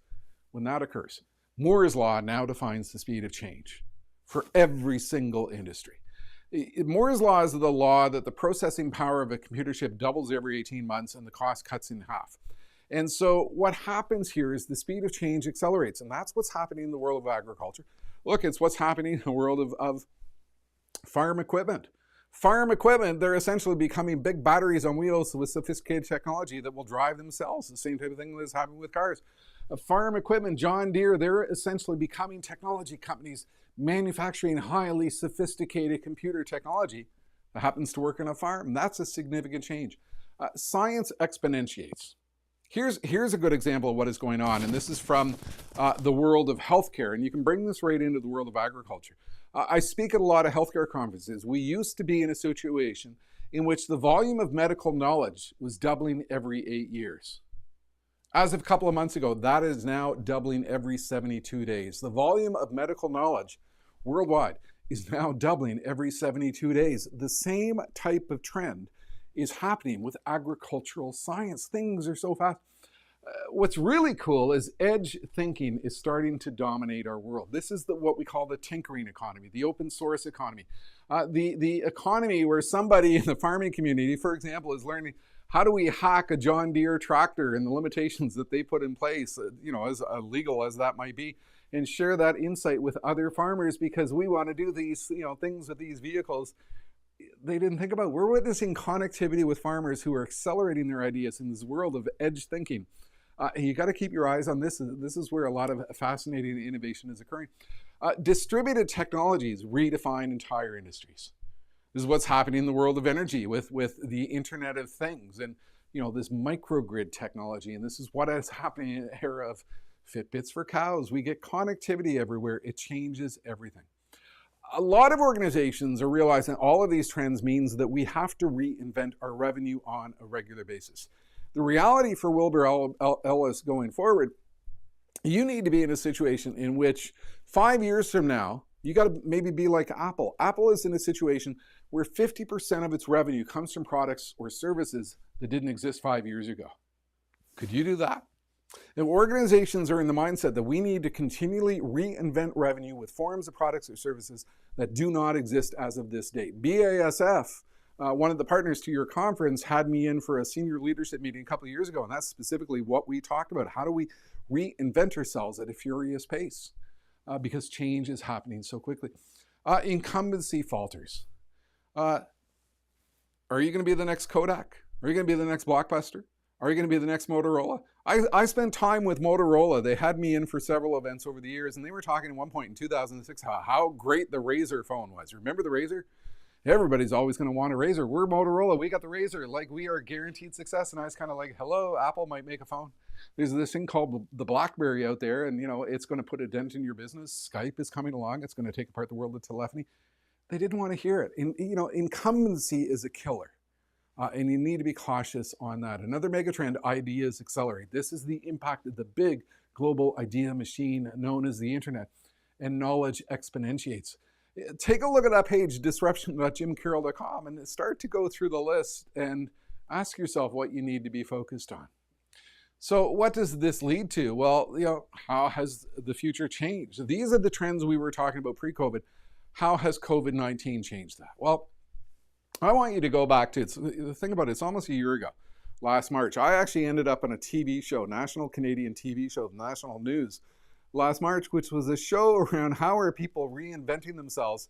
when that occurs. Moore's law now defines the speed of change for every single industry. Moore's law is the law that the processing power of a computer chip doubles every 18 months and the cost cuts in half. And so what happens here is the speed of change accelerates, and that's what's happening in the world of agriculture. Look, it's what's happening in the world of farm equipment. Farm equipment, they're essentially becoming big batteries on wheels with sophisticated technology that will drive themselves. The same type of thing that's happening with cars. Farm equipment, John Deere, they're essentially becoming technology companies manufacturing highly sophisticated computer technology that happens to work on a farm. That's a significant change. Science exponentiates. Here's a good example of what is going on, and this is from the world of healthcare, and you can bring this right into the world of agriculture. I speak at a lot of healthcare conferences. We used to be in a situation in which the volume of medical knowledge was doubling every 8 years. As of a couple of months ago, that is now doubling every 72 days. The volume of medical knowledge worldwide is now doubling every 72 days. The same type of trend is happening with agricultural science. Things are so fast. What's really cool is edge thinking is starting to dominate our world. This is what we call the tinkering economy, the open source economy. The economy where somebody in the farming community, for example, is learning how do we hack a John Deere tractor and the limitations that they put in place, as illegal as that might be, and share that insight with other farmers because we want to do these, things with these vehicles they didn't think about. We're witnessing connectivity with farmers who are accelerating their ideas in this world of edge thinking. And you got to keep your eyes on this. This is where a lot of fascinating innovation is occurring. Distributed technologies redefine entire industries. This is what's happening in the world of energy with the Internet of Things and this microgrid technology. And this is what is happening in the era of Fitbits for cows. We get connectivity everywhere. It changes everything. A lot of organizations are realizing all of these trends means that we have to reinvent our revenue on a regular basis. The reality for Wilbur Ellis going forward, you need to be in a situation in which 5 years from now, you got to maybe be like Apple. Apple is in a situation where 50% of its revenue comes from products or services that didn't exist 5 years ago. Could you do that? And organizations are in the mindset that we need to continually reinvent revenue with forms of products or services that do not exist as of this date. BASF, one of the partners to your conference, had me in for a senior leadership meeting a couple of years ago, and that's specifically what we talked about. How do we reinvent ourselves at a furious pace? Because change is happening so quickly. Incumbency falters. Are you going to be the next Kodak? Are you going to be the next Blockbuster? Are you going to be the next Motorola? I spent time with Motorola. They had me in for several events over the years, and they were talking at one point in 2006 how great the Razr phone was. Remember the Razr? Everybody's always going to want a Razr. We're Motorola. We got the Razr. Like, we are guaranteed success. And I was kind of like, hello, Apple might make a phone. There's this thing called the BlackBerry out there, and it's going to put a dent in your business. Skype is coming along. It's going to take apart the world of telephony. They didn't want to hear it. And, incumbency is a killer. And you need to be cautious on that. Another megatrend, ideas accelerate. This is the impact of the big global idea machine known as the internet, and knowledge exponentiates. Take a look at that page, disruption.jimcarroll.com, and start to go through the list and ask yourself what you need to be focused on. So what does this lead to? Well, how has the future changed? These are the trends we were talking about pre-COVID. How has COVID-19 changed that? Well, I want you to go back to, think about it, it's almost a year ago, last March. I actually ended up on a TV show, national Canadian TV show, national news, last March, which was a show around how are people reinventing themselves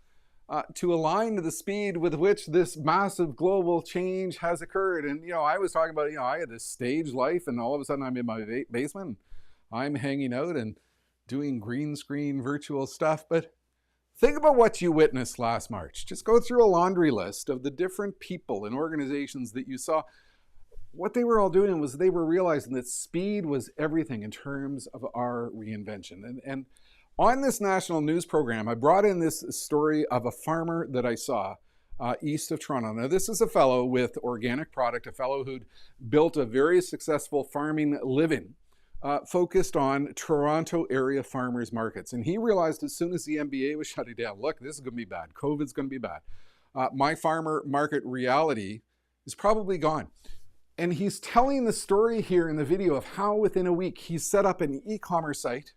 to align to the speed with which this massive global change has occurred. And, I was talking about, I had this stage life, and all of a sudden I'm in my basement, I'm hanging out and doing green screen virtual stuff. But think about what you witnessed last March. Just go through a laundry list of the different people and organizations that you saw. What they were all doing was they were realizing that speed was everything in terms of our reinvention. And on this national news program, I brought in this story of a farmer that I saw east of Toronto. Now, this is a fellow with organic product, a fellow who'd built a very successful farming living focused on Toronto area farmers markets. And he realized as soon as the MBA was shutting down, look, this is going to be bad. COVID's going to be bad. My farmer market reality is probably gone. And he's telling the story here in the video of how within a week he set up an e-commerce site.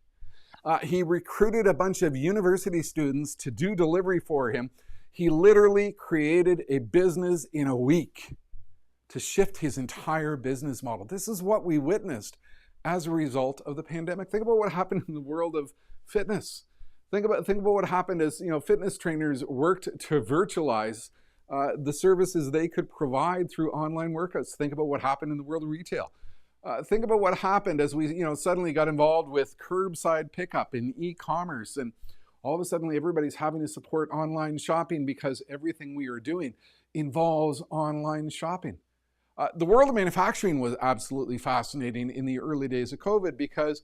He recruited a bunch of university students to do delivery for him. He literally created a business in a week to shift his entire business model. This is what we witnessed as a result of the pandemic. Think about what happened in the world of fitness. Think about what happened as fitness trainers worked to virtualize the services they could provide through online workouts. Think about what happened in the world of retail. Think about what happened as we suddenly got involved with curbside pickup in e-commerce, and all of a sudden everybody's having to support online shopping because everything we are doing involves online shopping. The world of manufacturing was absolutely fascinating in the early days of COVID because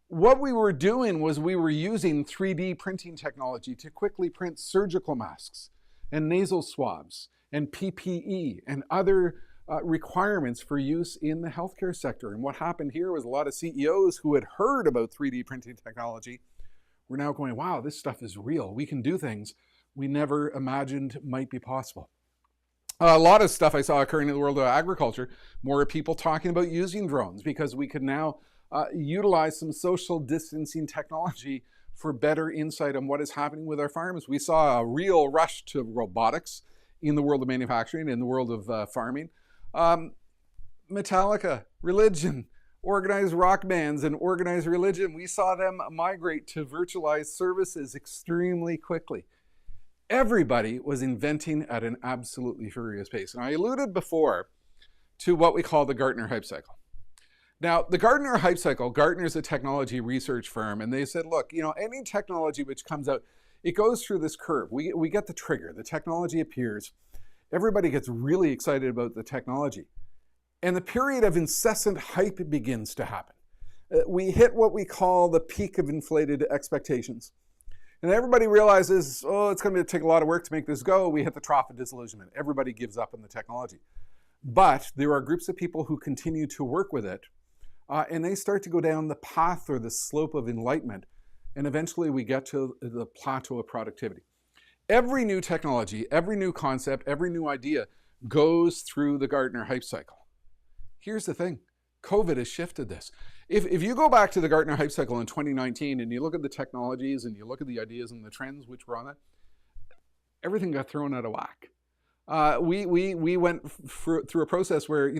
what we were doing was we were using 3D printing technology to quickly print surgical masks and nasal swabs and PPE and other requirements for use in the healthcare sector. And what happened here was a lot of CEOs who had heard about 3D printing technology were now going, wow, this stuff is real. We can do things we never imagined might be possible. A lot of stuff I saw occurring in the world of agriculture, more people talking about using drones because we could now utilize some social distancing technology for better insight on what is happening with our farms. We saw a real rush to robotics in the world of manufacturing, in the world of farming. Metallica, religion, organized rock bands and organized religion, we saw them migrate to virtualized services extremely quickly. Everybody was inventing at an absolutely furious pace. And I alluded before to what we call the Gartner hype cycle. Now, the Gartner hype cycle, Gartner is a technology research firm, and they said, look, any technology which comes out, it goes through this curve. We get the trigger, the technology appears, everybody gets really excited about the technology. And the period of incessant hype begins to happen. We hit what we call the peak of inflated expectations. And everybody realizes, it's going to take a lot of work to make this go. We hit the trough of disillusionment. Everybody gives up on the technology. But there are groups of people who continue to work with it, and they start to go down the path or the slope of enlightenment. And eventually we get to the plateau of productivity. Every new technology, every new concept, every new idea goes through the Gartner hype cycle. Here's the thing. COVID has shifted this. If you go back to the Gartner hype cycle in 2019 and you look at the technologies and you look at the ideas and the trends which were on it, everything got thrown out of whack. We went through a process where,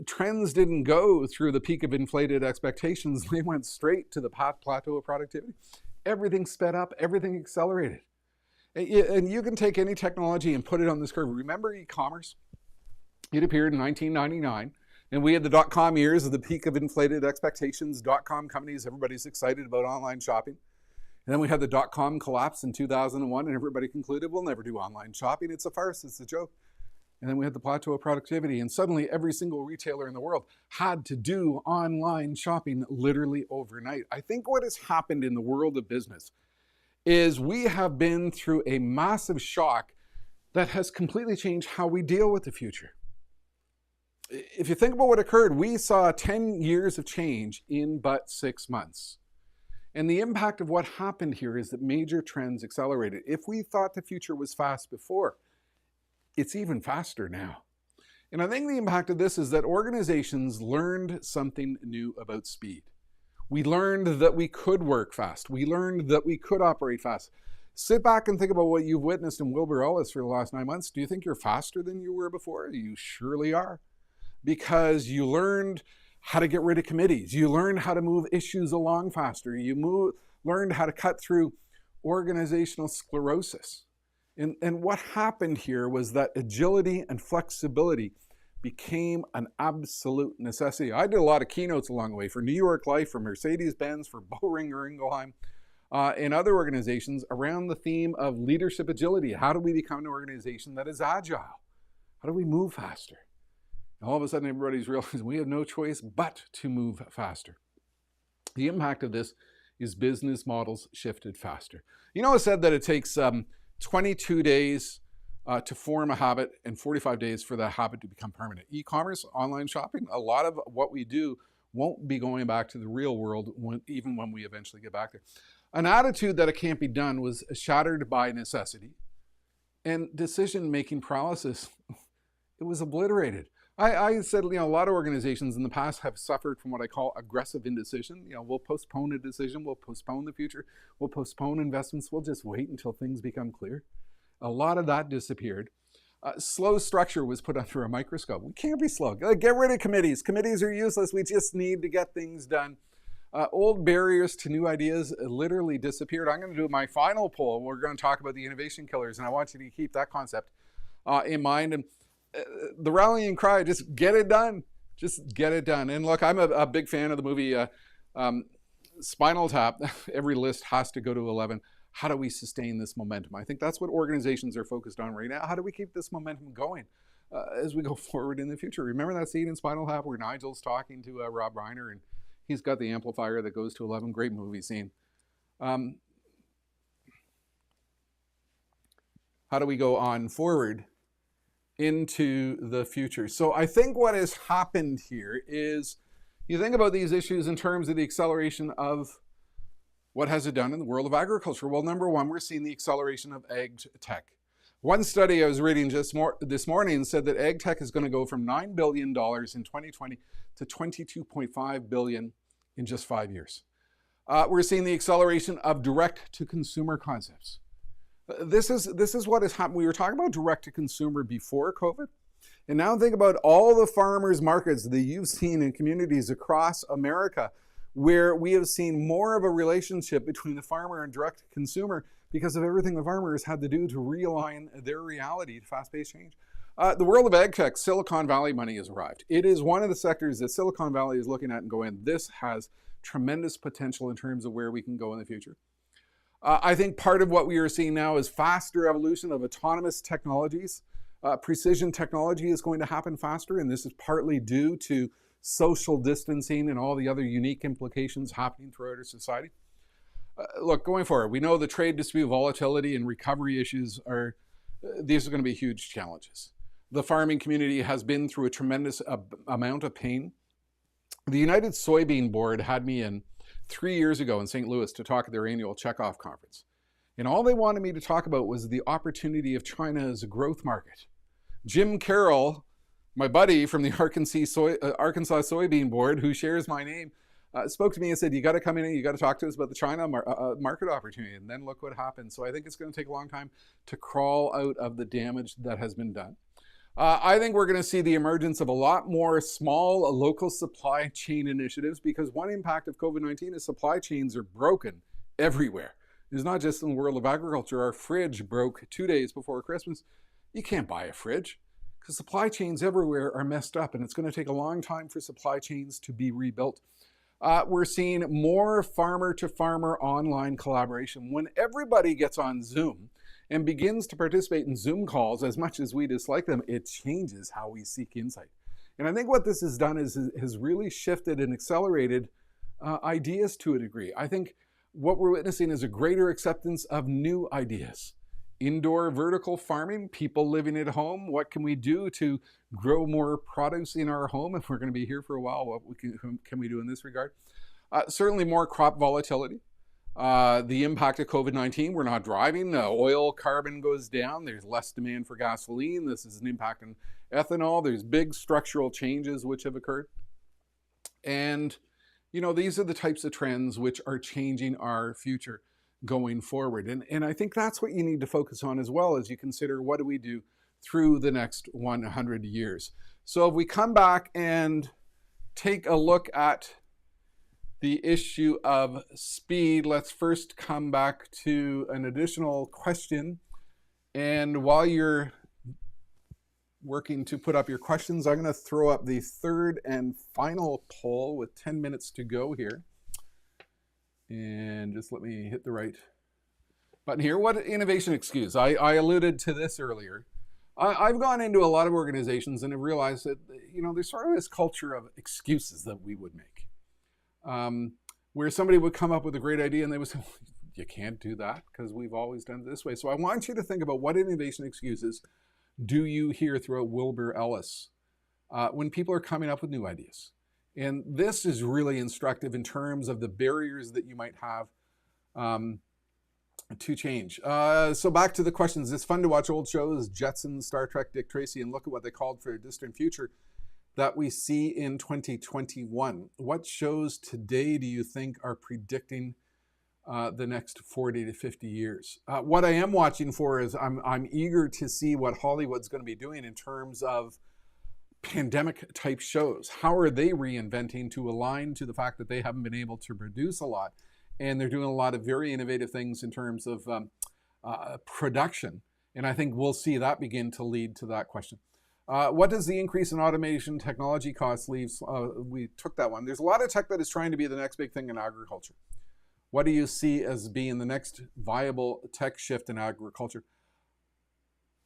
trends didn't go through the peak of inflated expectations. They went straight to the plateau of productivity. Everything sped up, everything accelerated. And you can take any technology and put it on this curve. Remember e-commerce? It appeared in 1999. And we had the dot-com years of the peak of inflated expectations, dot-com companies, everybody's excited about online shopping. And then we had the dot-com collapse in 2001, and everybody concluded, we'll never do online shopping. It's a farce, it's a joke. And then we had the plateau of productivity, and suddenly every single retailer in the world had to do online shopping literally overnight. I think what has happened in the world of business is we have been through a massive shock that has completely changed how we deal with the future. If you think about what occurred, we saw 10 years of change in but 6 months. And the impact of what happened here is that major trends accelerated. If we thought the future was fast before, it's even faster now. And I think the impact of this is that organizations learned something new about speed. We learned that we could work fast. We learned that we could operate fast. Sit back and think about what you've witnessed in Wilbur Ellis for the last 9 months. Do you think you're faster than you were before? You surely are. Because you learned how to get rid of committees. You learned how to move issues along faster. You learned how to cut through organizational sclerosis. And what happened here was that agility and flexibility became an absolute necessity. I did a lot of keynotes along the way for New York Life, for Mercedes-Benz, for Boehringer Ingelheim, and other organizations around the theme of leadership agility. How do we become an organization that is agile? How do we move faster? And all of a sudden, everybody's realizing we have no choice but to move faster. The impact of this is business models shifted faster. You know, it said that it takes 22 days to form a habit and 45 days for that habit to become permanent. E-commerce, online shopping, a lot of what we do won't be going back to the real world even when we eventually get back there. An attitude that it can't be done was shattered by necessity, and decision-making paralysis, it was obliterated. I said, a lot of organizations in the past have suffered from what I call aggressive indecision. We'll postpone a decision, we'll postpone the future, we'll postpone investments, we'll just wait until things become clear. A lot of that disappeared. Slow structure was put under a microscope. We can't be slow. Get rid of committees. Committees are useless. We just need to get things done. Old barriers to new ideas literally disappeared. I'm going to do my final poll. We're going to talk about the innovation killers, and I want you to keep that concept in mind. And the rallying cry, just get it done. Just get it done. And look, I'm a big fan of the movie Spinal Tap. Every list has to go to 11. How do we sustain this momentum? I think that's what organizations are focused on right now. How do we keep this momentum going as we go forward in the future? Remember that scene in Spinal Tap where Nigel's talking to Rob Reiner and he's got the amplifier that goes to 11. Great movie scene. How do we go on forward into the future? So I think what has happened here is you think about these issues in terms of the acceleration of what has it done in the world of agriculture? Well, number one, we're seeing the acceleration of ag tech. One study I was reading just this morning said that ag tech is going to go from $9 billion in 2020 to $22.5 billion in just 5 years. We're seeing the acceleration of direct-to-consumer concepts. This is what has happened. We were talking about direct-to-consumer before COVID, and now think about all the farmers markets that you've seen in communities across America where we have seen more of a relationship between the farmer and direct-to-consumer because of everything the farmers had to do to realign their reality to fast-paced change. The world of ag tech, Silicon Valley money has arrived. It is one of the sectors that Silicon Valley is looking at and going, this has tremendous potential in terms of where we can go in the future. I think part of what we are seeing now is faster evolution of autonomous technologies. Precision technology is going to happen faster, and this is partly due to social distancing and all the other unique implications happening throughout our society. Look, going forward, we know the trade dispute volatility and recovery issues these are going to be huge challenges. The farming community has been through a tremendous amount of pain. The United Soybean Board had me in 3 years ago in St. Louis to talk at their annual checkoff conference. And all they wanted me to talk about was the opportunity of China as a growth market. Jim Carroll, my buddy from the Arkansas Soybean Board, who shares my name, spoke to me and said, you got to come in and you got to talk to us about the China market opportunity. And then look what happened. So I think it's going to take a long time to crawl out of the damage that has been done. I think we're going to see the emergence of a lot more small local supply chain initiatives, because one impact of COVID-19 is supply chains are broken everywhere. It's not just in the world of agriculture. Our fridge broke 2 days before Christmas. You can't buy a fridge because supply chains everywhere are messed up, and it's going to take a long time for supply chains to be rebuilt. We're seeing more farmer-to-farmer online collaboration. When everybody gets on Zoom and begins to participate in Zoom calls, as much as we dislike them, it changes how we seek insight. And I think what this has done is has really shifted and accelerated ideas to a degree. I think what we're witnessing is a greater acceptance of new ideas. Indoor vertical farming, people living at home. What can we do to grow more produce in our home? If we're going to be here for a while, what can we do in this regard? Certainly more crop volatility. The impact of COVID-19, we're not driving, oil carbon goes down, there's less demand for gasoline, this is an impact on ethanol, there's big structural changes which have occurred. And, these are the types of trends which are changing our future going forward. And I think that's what you need to focus on as well as you consider what do we do through the next 100 years. So if we come back and take a look at the issue of speed, let's first come back to an additional question. And while you're working to put up your questions, I'm going to throw up the third and final poll with 10 minutes to go here. And just let me hit the right button here. What innovation excuse? I alluded to this earlier. I've gone into a lot of organizations and have realized that, there's sort of this culture of excuses that we would make. Where somebody would come up with a great idea and they would say, well, you can't do that because we've always done it this way. So I want you to think about what innovation excuses do you hear throughout Wilbur Ellis when people are coming up with new ideas. And this is really instructive in terms of the barriers that you might have to change. So back to the questions. It's fun to watch old shows, Jetsons, Star Trek, Dick Tracy, and look at what they called for a distant future that we see in 2021. What shows today do you think are predicting the next 40 to 50 years? What I am watching for is I'm eager to see what Hollywood's going to be doing in terms of pandemic type shows. How are they reinventing to align to the fact that they haven't been able to produce a lot? And they're doing a lot of very innovative things in terms of production. And I think we'll see that begin to lead to that question. What does the increase in automation technology costs leave? We took that one. There's a lot of tech that is trying to be the next big thing in agriculture. What do you see as being the next viable tech shift in agriculture?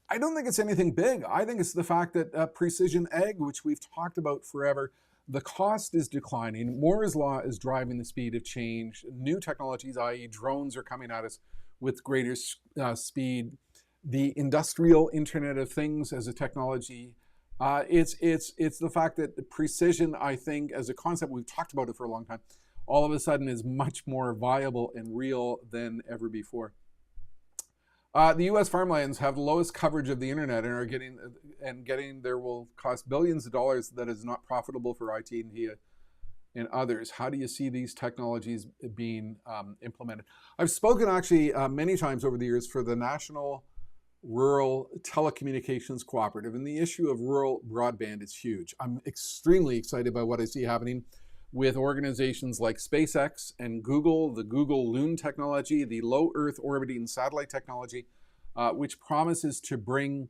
I don't think it's anything big. I think it's the fact that precision ag, which we've talked about forever, the cost is declining. Moore's law is driving the speed of change. New technologies, i.e. drones, are coming at us with greater speed. The industrial Internet of Things as a technology, it's the fact that the precision, I think, as a concept, we've talked about it for a long time, all of a sudden is much more viable and real than ever before. The U.S. farmlands have the lowest coverage of the internet and are getting there will cost billions of dollars that is not profitable for IT&T and others. How do you see these technologies being implemented? I've spoken actually many times over the years for the National Rural Telecommunications Cooperative, and the issue of rural broadband is huge. I'm extremely excited by what I see happening with organizations like SpaceX and Google, the Google Loon technology, the low Earth orbiting satellite technology, which promises to bring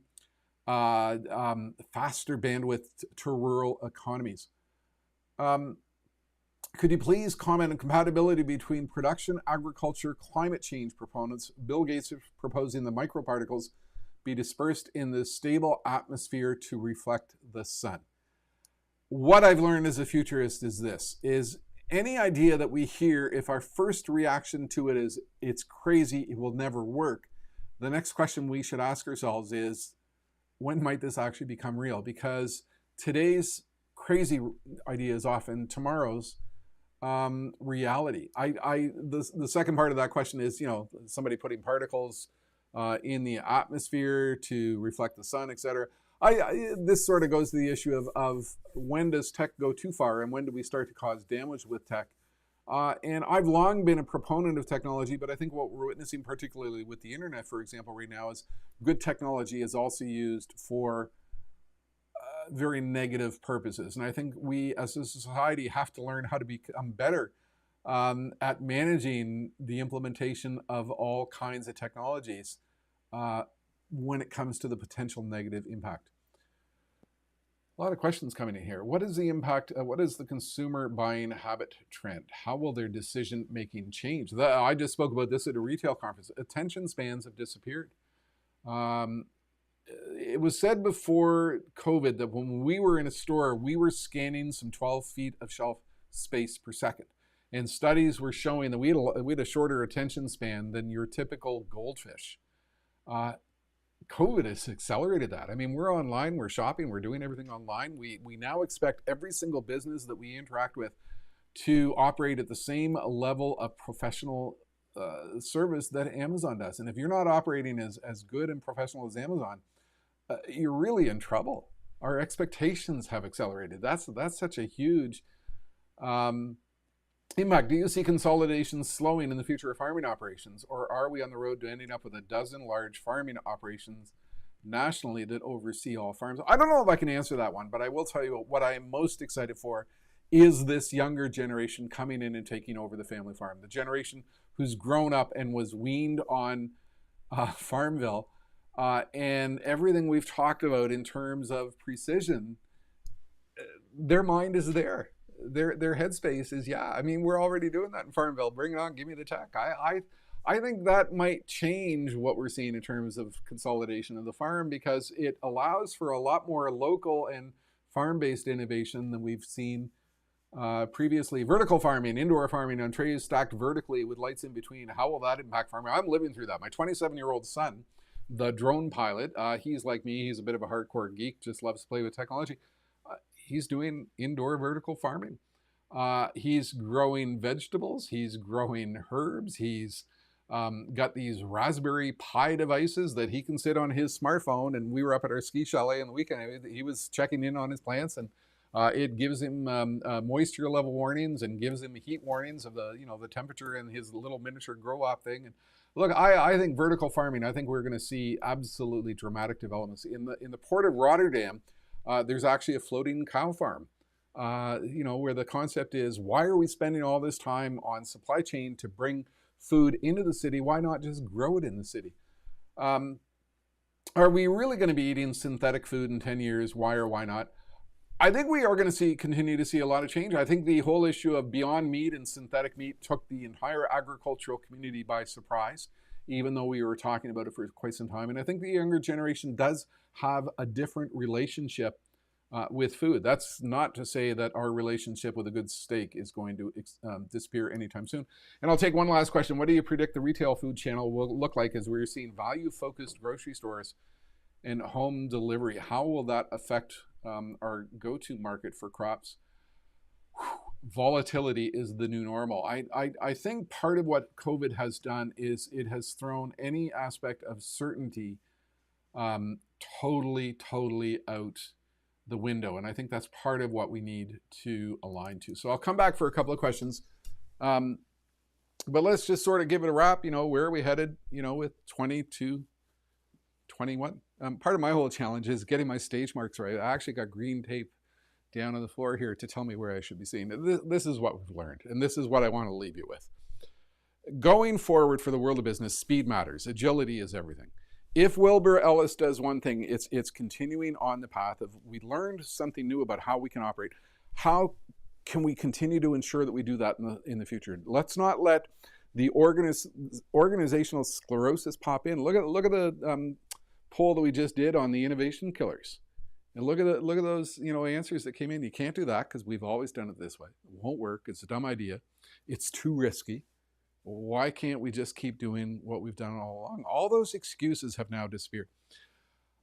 faster bandwidth to rural economies. Could you please comment on compatibility between production, agriculture, climate change proponents? Bill Gates is proposing the microparticles be dispersed in the stable atmosphere to reflect the sun. What I've learned as a futurist is this, is any idea that we hear, if our first reaction to it is, it's crazy, it will never work, the next question we should ask ourselves is, when might this actually become real? Because today's crazy idea is often tomorrow's reality. The second part of that question is, somebody putting particles in the atmosphere to reflect the sun, etc. This sort of goes to the issue of when does tech go too far and when do we start to cause damage with tech? And I've long been a proponent of technology, but I think what we're witnessing, particularly with the internet, for example, right now, is good technology is also used for very negative purposes. And I think we as a society have to learn how to become better at managing the implementation of all kinds of technologies when it comes to the potential negative impact. A lot of questions coming in here. What is the impact? What is the consumer buying habit trend? How will their decision making change? I just spoke about this at a retail conference. Attention spans have disappeared. It was said before COVID that when we were in a store, we were scanning some 12 feet of shelf space per second. And studies were showing that we had a shorter attention span than your typical goldfish. COVID has accelerated that. I mean, we're online, we're shopping, we're doing everything online. We now expect every single business that we interact with to operate at the same level of professional service that Amazon does. And if you're not operating as good and professional as Amazon, you're really in trouble. Our expectations have accelerated. That's such a huge impact. Do you see consolidation slowing in the future of farming operations, or are we on the road to ending up with a dozen large farming operations nationally that oversee all farms? I don't know if I can answer that one, but I will tell you what I am most excited for is this younger generation coming in and taking over the family farm. The generation who's grown up and was weaned on Farmville and everything we've talked about in terms of precision. Their mind is there. Their headspace is, yeah, I mean, we're already doing that in Farmville. Bring it on, give me the tech. I think that might change what we're seeing in terms of consolidation of the farm, because it allows for a lot more local and farm-based innovation than we've seen previously. Vertical farming, indoor farming on trays stacked vertically with lights in between. How will that impact farming? I'm living through that. My 27-year-old son, the drone pilot, he's like me. He's a bit of a hardcore geek, just loves to play with technology. He's doing indoor vertical farming. He's growing vegetables. He's growing herbs. He's got these Raspberry Pi devices that he can sit on his smartphone. And we were up at our ski chalet on the weekend. He was checking in on his plants, and it gives him moisture level warnings and gives him heat warnings of the temperature in his little miniature grow op thing. And look, I think vertical farming, I think we're going to see absolutely dramatic developments in the port of Rotterdam. There's actually a floating cow farm, where the concept is, why are we spending all this time on supply chain to bring food into the city? Why not just grow it in the city? Are we really going to be eating synthetic food in 10 years? Why or why not? I think we are going to continue to see a lot of change. I think the whole issue of Beyond Meat and synthetic meat took the entire agricultural community by surprise, even though we were talking about it for quite some time. And I think the younger generation does have a different relationship with food. That's not to say that our relationship with a good steak is going to disappear anytime soon. And I'll take one last question. What do you predict the retail food channel will look like as we're seeing value-focused grocery stores and home delivery? How will that affect our go-to market for crops? Volatility is the new normal. I think part of what COVID has done is it has thrown any aspect of certainty totally out the window. And I think that's part of what we need to align to. So I'll come back for a couple of questions. But let's just sort of give it a wrap. Where are we headed, with 22, 21? Part of my whole challenge is getting my stage marks right. I actually got green tape down on the floor here to tell me where I should be seeing. This is what we've learned, and this is what I want to leave you with. Going forward for the world of business, speed matters. Agility is everything. If Wilbur Ellis does one thing, it's continuing on the path of, we learned something new about how we can operate. How can we continue to ensure that we do that in the future? Let's not let the organizational sclerosis pop in. Look at the poll that we just did on the innovation killers. And look at those answers that came in. You can't do that because we've always done it this way. It won't work. It's a dumb idea. It's too risky. Why can't we just keep doing what we've done all along? All those excuses have now disappeared.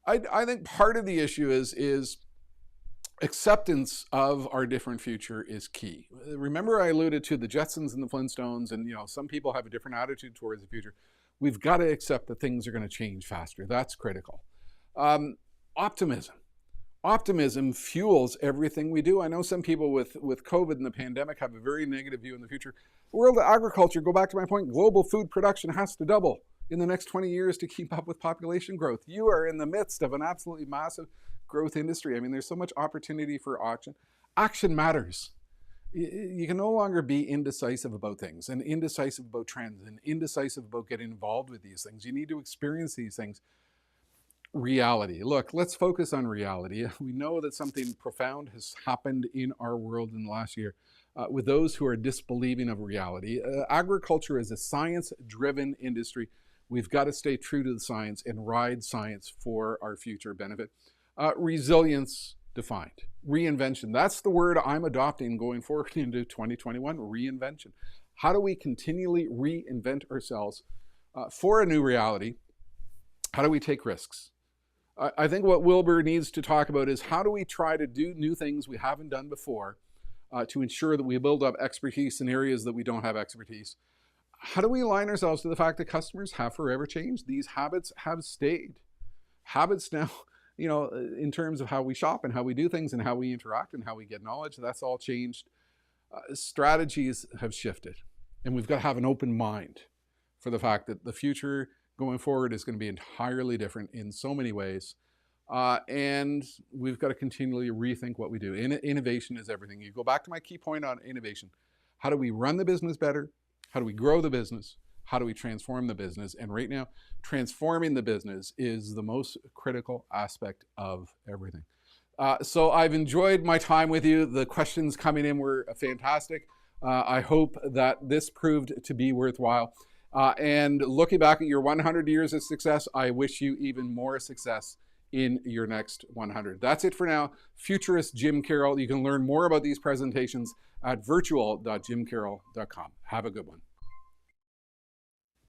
I think part of the issue is acceptance of our different future is key. Remember I alluded to the Jetsons and the Flintstones, and some people have a different attitude towards the future. We've got to accept that things are going to change faster. That's critical. Optimism. Optimism fuels everything we do. I know some people with COVID and the pandemic have a very negative view in the future. The world of agriculture, go back to my point, global food production has to double in the next 20 years to keep up with population growth. You are in the midst of an absolutely massive growth industry. I mean, there's so much opportunity for action. Action matters. You can no longer be indecisive about things and indecisive about trends and indecisive about getting involved with these things. You need to experience these things. Reality. Look, let's focus on reality. We know that something profound has happened in our world in the last year with those who are disbelieving of reality. Agriculture is a science-driven industry. We've got to stay true to the science and ride science for our future benefit. Resilience defined. Reinvention. That's the word I'm adopting going forward into 2021, reinvention. How do we continually reinvent ourselves for a new reality? How do we take risks? I think what Wilbur needs to talk about is how do we try to do new things we haven't done before to ensure that we build up expertise in areas that we don't have expertise. how do we align ourselves to the fact that customers have forever changed? These habits have stayed. Habits now, in terms of how we shop and how we do things and how we interact and how we get knowledge, that's all changed. Strategies have shifted, and we've got to have an open mind for the fact that the future going forward is going to be entirely different in so many ways. And we've got to continually rethink what we do. Innovation is everything. You go back to my key point on innovation. How do we run the business better? How do we grow the business? How do we transform the business? And right now, transforming the business is the most critical aspect of everything. So I've enjoyed my time with you. The questions coming in were fantastic. I hope that this proved to be worthwhile. And looking back at your 100 years of success, I wish you even more success in your next 100. That's it for now. Futurist Jim Carroll. You can learn more about these presentations at virtual.jimcarroll.com. Have a good one.